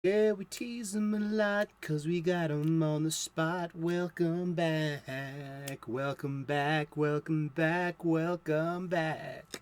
Yeah, we tease them a lot because we got them on the spot. Welcome back, welcome back, welcome back, welcome back.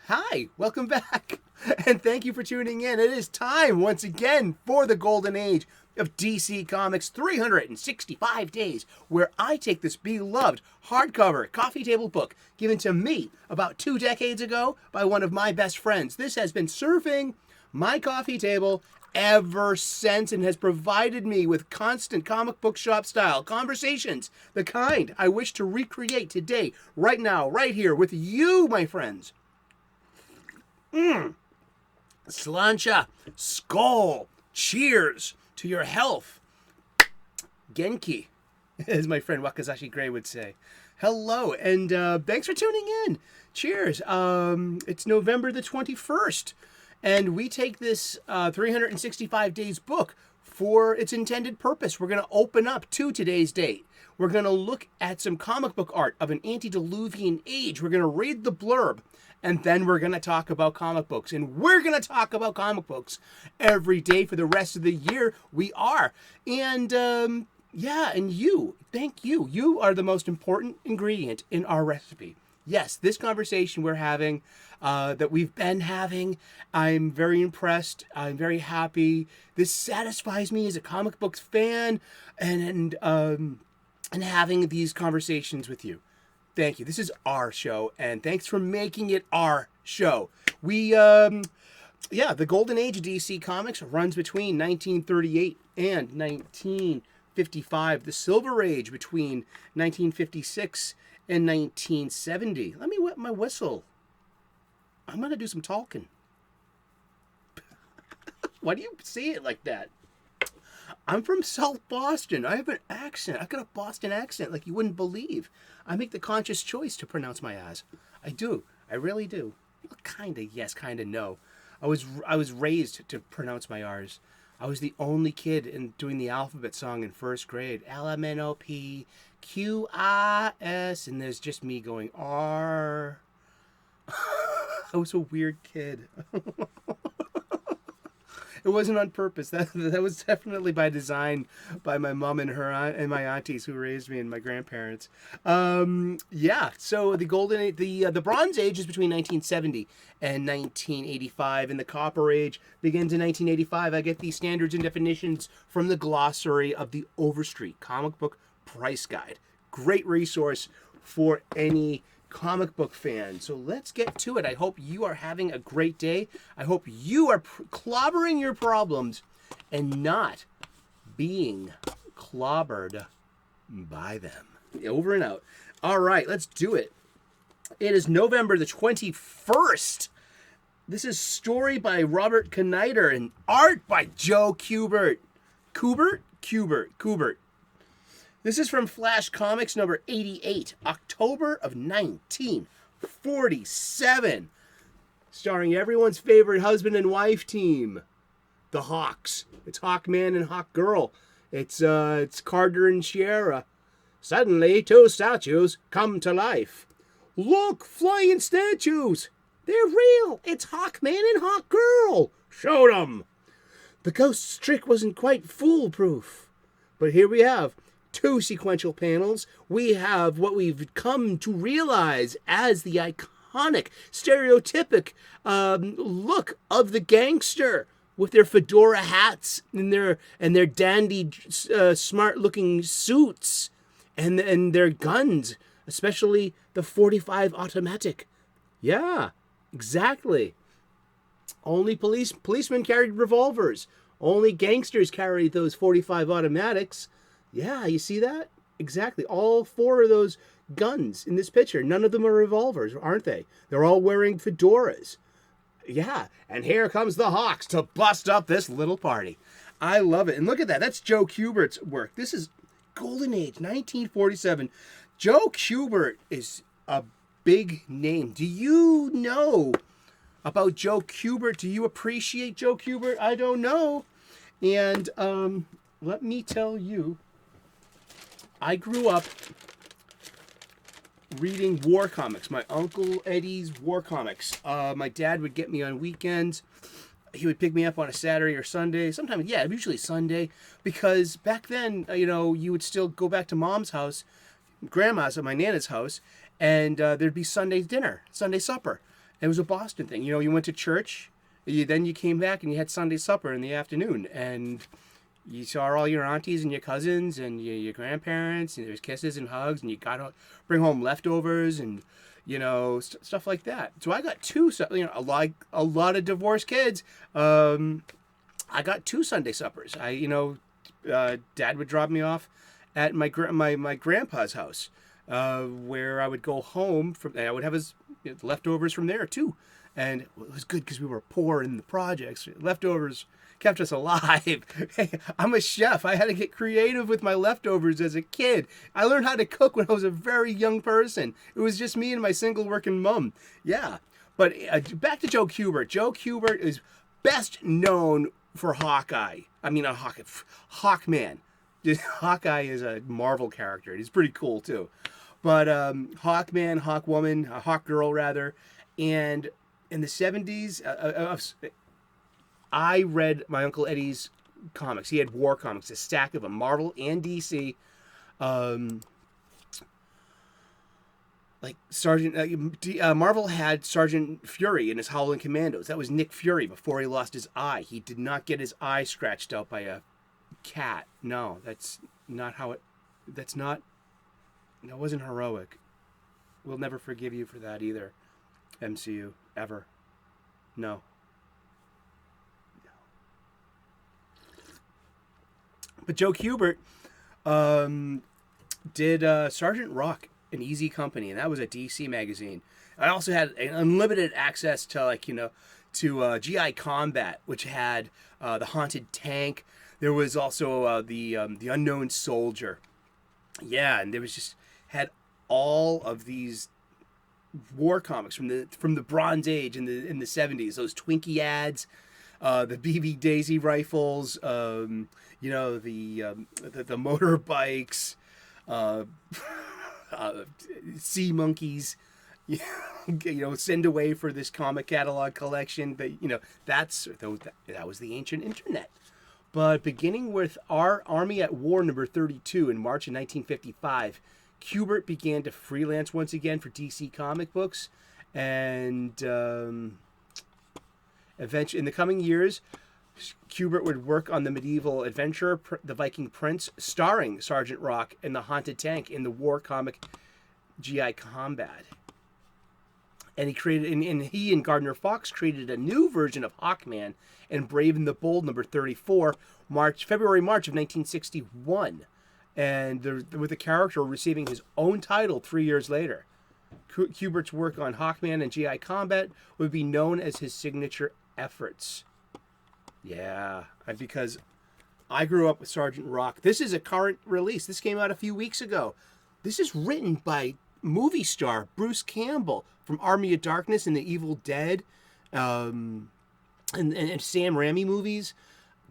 Hi, welcome back, and thank you for tuning in. It is time once again for the golden age of DC Comics 365 days, where I take this beloved hardcover coffee table book given to me about 2 decades ago by one of my best friends. This has been surfing my coffee table ever since and has provided me with constant comic book shop style conversations, the kind I wish to recreate today, right now, right here with you, my friends. Slancha, skull, cheers to your health. Genki, as my friend Wakazashi Gray would say. Hello, and thanks for tuning in. Cheers. It's November the 21st. And we take this 365 days book for its intended purpose. We're going to open up to today's date. We're going to look at some comic book art of an antediluvian age. We're going to read the blurb. And then we're going to talk about comic books. And we're going to talk about comic books every day for the rest of the year. We are. And yeah, and you, thank you. You are the most important ingredient in our recipe. Yes, this conversation we're having, that we've been having, I'm very impressed. I'm very happy. This satisfies me as a comic books fan, and having these conversations with you. Thank you. This is our show, and thanks for making it our show. We, the golden age of DC Comics runs between 1938 and 1955. The Silver Age between 1956 and 1970. Let me wet my whistle. I'm going to do some talking. Why do you say it like that? I'm from South Boston. I have an accent. I've got a Boston accent like you wouldn't believe. I make the conscious choice to pronounce my I's. I do. I really do. Well, kinda yes, kinda no. I was raised to pronounce my R's. I was the only kid in doing the alphabet song in first grade. LMNOPQRS, and there's just me going R. I was a weird kid. It wasn't on purpose. That was definitely by design by my mom and her aunt, and my aunties who raised me, and my grandparents. So the golden age, the Bronze Age is between 1970 and 1985, and the Copper Age begins in 1985. I get these standards and definitions from the glossary of the Overstreet Comic Book Price Guide. Great resource for any comic book fan. So let's get to it. I hope you are having a great day. I hope you are clobbering your problems and not being clobbered by them. Over and out. All right, let's do it. It is November the 21st. This is story by Robert Knider and art by Joe Kubert. Kubert. This is from Flash Comics number 88, October of 1947. Starring everyone's favorite husband and wife team, the Hawks. It's Hawkman and Hawkgirl. It's Carter and Sierra. Suddenly, 2 statues come to life. Look, flying statues! They're real! It's Hawkman and Hawkgirl! Shoot 'em! The ghost's trick wasn't quite foolproof. But here we have 2 sequential panels. We have what we've come to realize as the iconic, stereotypic look of the gangster with their fedora hats and their dandy, smart-looking suits and their guns, especially the .45 automatic. Yeah, exactly. Only policemen carried revolvers. Only gangsters carried those .45 automatics. Yeah, you see that? Exactly. All 4 of those guns in this picture, none of them are revolvers, aren't they? They're all wearing fedoras. Yeah, and here comes the Hawks to bust up this little party. I love it. And look at that. That's Joe Kubert's work. This is Golden Age, 1947. Joe Kubert is a big name. Do you know about Joe Kubert? Do you appreciate Joe Kubert? I don't know. And let me tell you, I grew up reading war comics. My Uncle Eddie's war comics. My dad would get me on weekends. he would pick me up on a Saturday or Sunday. Sometimes, yeah, usually Sunday, because back then, you would still go back to mom's house, grandma's at my nana's house, and there'd be Sunday dinner, Sunday supper. It was a Boston thing. You went to church, then you came back and you had Sunday supper in the afternoon, and you saw all your aunties and your cousins and your grandparents, and there was kisses and hugs, and you bring home leftovers and stuff like that. So I got two, a lot of divorced kids. I got two Sunday suppers. Dad would drop me off at my grandpa's house, where I would go home from. I would have his leftovers from there too, and it was good because we were poor in the projects. Leftovers kept us alive. Hey, I'm a chef. I had to get creative with my leftovers as a kid. I learned how to cook when I was a very young person. It was just me and my single working mom. Yeah. But back to Joe Kubert. Joe Kubert is best known for Hawkeye. I mean, not Hawkeye, Hawkman. Hawkeye is a Marvel character. He's pretty cool too. But Hawkman, Hawkwoman, Hawkgirl rather. And in the 70s, I read my Uncle Eddie's comics. He had war comics, a stack of them, Marvel and DC. Marvel had Sergeant Fury in his Howling Commandos. That was Nick Fury before he lost his eye. He did not get his eye scratched out by a cat. No, that's not how it... That wasn't heroic. We'll never forgive you for that either, MCU, ever. No. But Joe Kubert did Sergeant Rock, an Easy Company, and that was a DC magazine. I also had unlimited access to GI Combat, which had the Haunted Tank. There was also the Unknown Soldier. Yeah, and there was had all of these war comics from the Bronze Age in the 70s. Those Twinkie ads, the BB Daisy rifles, the motorbikes, sea monkeys, send away for this comic catalog collection. But that was the ancient internet. But beginning with our Army at War number 32 in March of 1955, Kubert began to freelance once again for DC Comicbooks, and eventually, in the coming years, Kubert would work on the medieval adventure, The Viking Prince, starring Sergeant Rock and the Haunted Tank in the war comic GI Combat. And he and Gardner Fox created a new version of Hawkman and Brave and the Bold number 34, February, March of 1961. And with the character receiving his own title 3 years later. Kubert's work on Hawkman and GI Combat would be known as his signature efforts. Yeah, because I grew up with Sergeant Rock. This is a current release. This came out a few weeks ago. This is written by movie star Bruce Campbell from Army of Darkness and The Evil Dead, and Sam Raimi movies.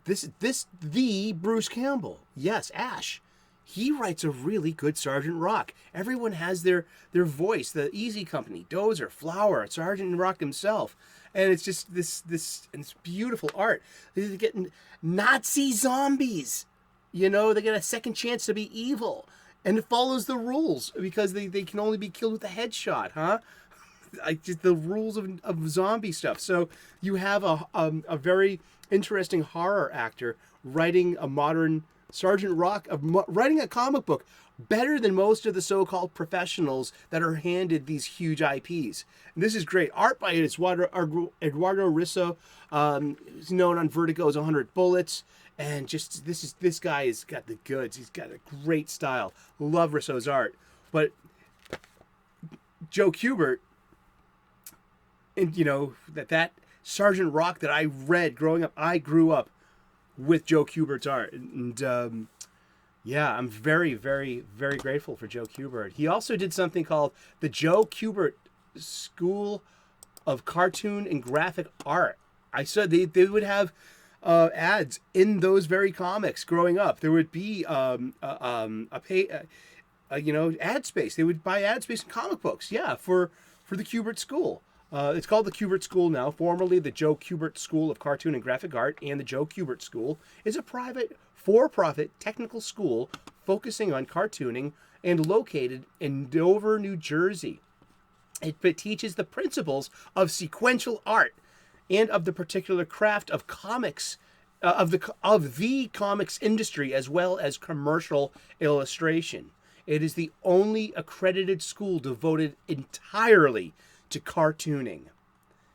The Bruce Campbell. Yes, Ash. He writes a really good Sergeant Rock. Everyone has their voice. The Easy Company, Dozer, Flower, Sergeant Rock himself. And it's just this and it's beautiful art. They're getting Nazi zombies. They get a second chance to be evil. And it follows the rules because they can only be killed with a headshot, huh? Just the rules of zombie stuff. So you have a very interesting horror actor writing a modern Sergeant Rock, writing a comic book better than most of the so-called professionals that are handed these huge IPs. And this is great. Art by Eduardo Risso, who's known on Vertigo's 100 Bullets. And just, this guy has got the goods. He's got a great style. Love Risso's art. But Joe Kubert, and that Sergeant Rock that I read growing up, I grew up with Joe Kubert's art. And I'm very, very, very grateful for Joe Kubert. He also did something called the Joe Kubert School of Cartoon and Graphic Art. I saw they would have ads in those very comics growing up. There would be ad space. They would buy ad space in comic books. Yeah, for the Kubert School. It's called the Kubert School now, formerly the Joe Kubert School of Cartoon and Graphic Art, and the Joe Kubert School is a private, for-profit technical school focusing on cartooning and located in Dover, New Jersey. It teaches the principles of sequential art and of the particular craft of comics, of the comics industry, as well as commercial illustration. It is the only accredited school devoted entirely to cartooning.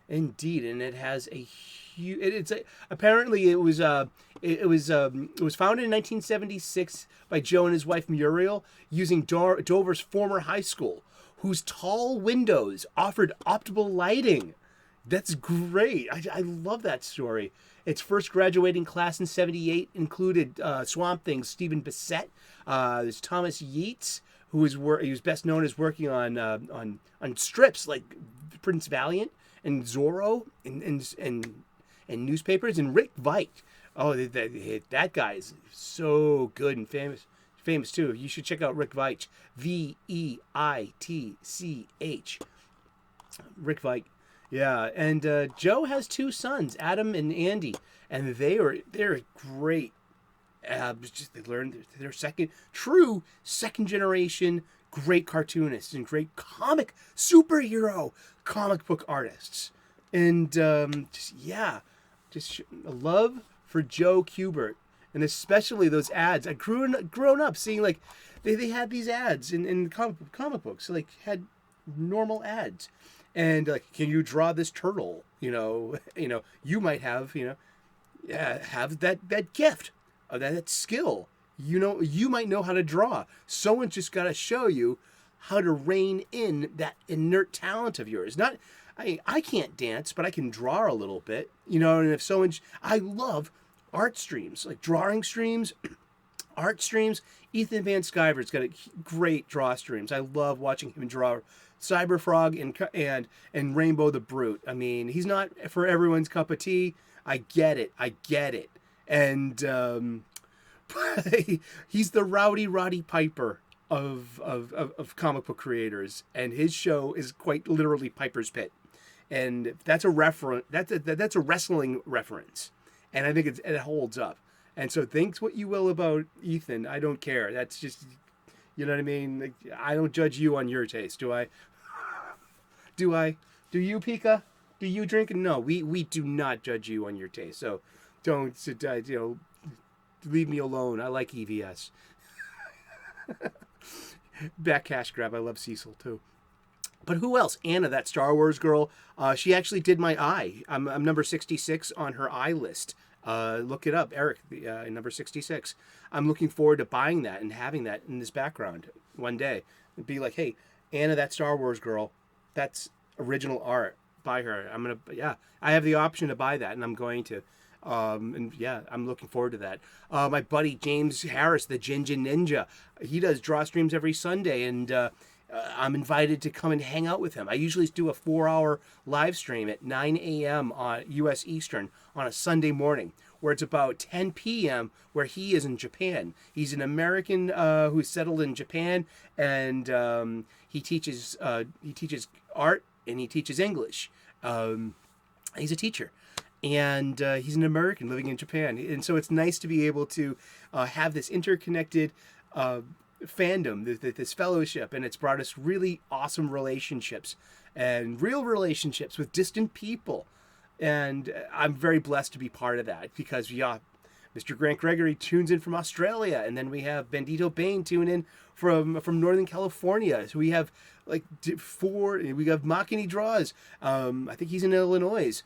Indeed, and it has a huge. Apparently it was founded in 1976 by Joe and his wife Muriel using Dover's former high school, whose tall windows offered optimal lighting. That's great. I love that story. Its first graduating class in '78 included Swamp Thing's Stephen Bissett. There's Thomas Yeats, he was best known as working on strips like Prince Valiant and Zorro and newspapers, and Rick Veitch. Oh, that guy is so good and famous too. You should check out Rick Veitch. Veitch. Rick Veitch. Yeah, and Joe has two sons, Adam and Andy, and they're great. They're second generation great cartoonists and great superhero comic book artists, and just love for Joe Kubert, and especially those ads. I grown up seeing like they had these ads in comic books, like had normal ads. And like, can you draw this turtle? You might have, have that gift, or that skill. You might know how to draw. Someone just got to show you how to rein in that inert talent of yours. I can't dance, but I can draw a little bit. And I love art streams, like drawing streams, art streams. Ethan Van Sciver's got a great draw streams. I love watching him draw Cyberfrog and Rainbow the Brute. I mean, he's not for everyone's cup of tea. I get it. And he's the Rowdy Roddy Piper of comic book creators, and his show is quite literally Piper's Pit. And that's a wrestling reference, and I think it holds up. And so think what you will about Ethan. I don't care. That's just, you know what I mean? Like, I don't judge you on your taste, do I? Do you, Pika? Do you drink? No, we do not judge you on your taste. So don't, leave me alone. I like EVS. Back cash grab. I love Cecil too. But who else? Anna, that Star Wars girl. She actually did my eye. I'm number 66 on her eye list. Look it up, Eric, number 66. I'm looking forward to buying that and having that in this background one day. And be like, hey, Anna, that Star Wars girl, that's original art. Buy her. I have the option to buy that, and I'm going to. I'm looking forward to that. My buddy James Harris, the Jinja Ninja, he does draw streams every Sunday, and I'm invited to come and hang out with him. I usually do a 4-hour live stream at 9 a.m. on U.S. Eastern on a Sunday morning, where it's about 10 p.m. where he is in Japan. He's an American who's settled in Japan, and he teaches art and he teaches English. He's a teacher. And he's an American living in Japan. And so it's nice to be able to have this interconnected fandom, this fellowship. And it's brought us really awesome relationships and real relationships with distant people. And I'm very blessed to be part of that because, Mr. Grant Gregory tunes in from Australia. And then we have Bandito Bain tune in from Northern California. So we have we have Makini Draws. I think he's in Illinois.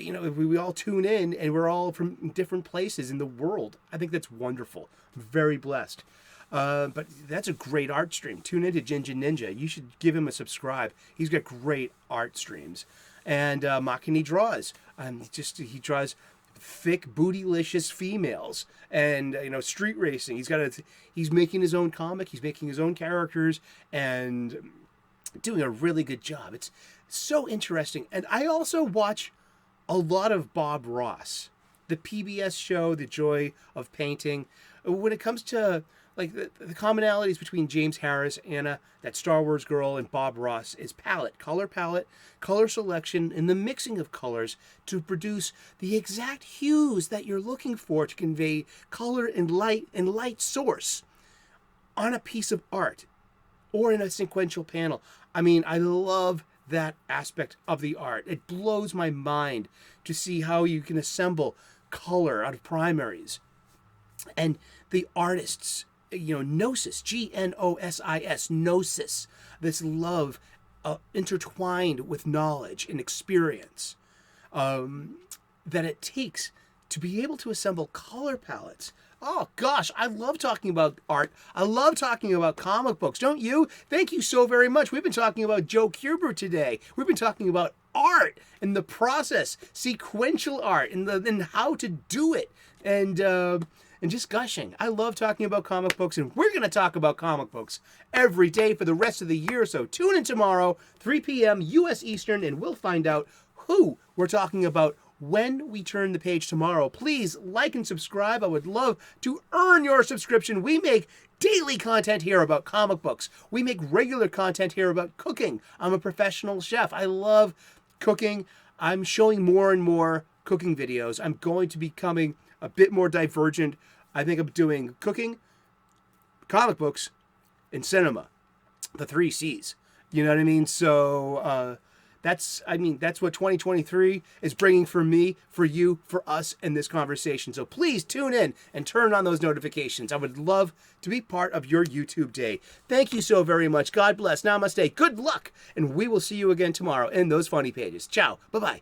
We all tune in, and we're all from different places in the world. I think that's wonderful. I'm very blessed. But that's a great art stream. Tune into Jinja Ninja. You should give him a subscribe. He's got great art streams. And Makini Draws. He draws thick, bootylicious females, and street racing. He's making his own comic. He's making his own characters, and doing a really good job. It's so interesting. And I also watch a lot of Bob Ross, the PBS show, The Joy of Painting. When it comes to like the commonalities between James Harris, Anna, that Star Wars girl, and Bob Ross is palette, color selection, and the mixing of colors to produce the exact hues that you're looking for to convey color and light source on a piece of art or in a sequential panel. I mean, I love that aspect of the art. It blows my mind to see how you can assemble color out of primaries. And the artists, gnosis, Gnosis, gnosis, this love intertwined with knowledge and experience that it takes to be able to assemble color palettes. Oh gosh, I love talking about art. I love talking about comic books, don't you? Thank you so very much. We've been talking about Joe Kubert today. We've been talking about art and the process, sequential art, and how to do it, and just gushing. I love talking about comic books, and we're going to talk about comic books every day for the rest of the year. So tune in tomorrow, 3 p.m. U.S. Eastern, and we'll find out who we're talking about when we turn the page tomorrow. Please like and subscribe. I would love to earn your subscription. We make daily content here about comic books. We make regular content here about cooking. I'm a professional chef. I love cooking. I'm showing more and more cooking videos. I'm going to be becoming a bit more divergent. I think I'm doing cooking, comic books, and cinema. The 3 C's. You know what I mean? So, that's what 2023 is bringing for me, for you, for us in this conversation. So please tune in and turn on those notifications. I would love to be part of your YouTube day. Thank you so very much. God bless. Namaste. Good luck. And we will see you again tomorrow in those funny pages. Ciao. Bye-bye.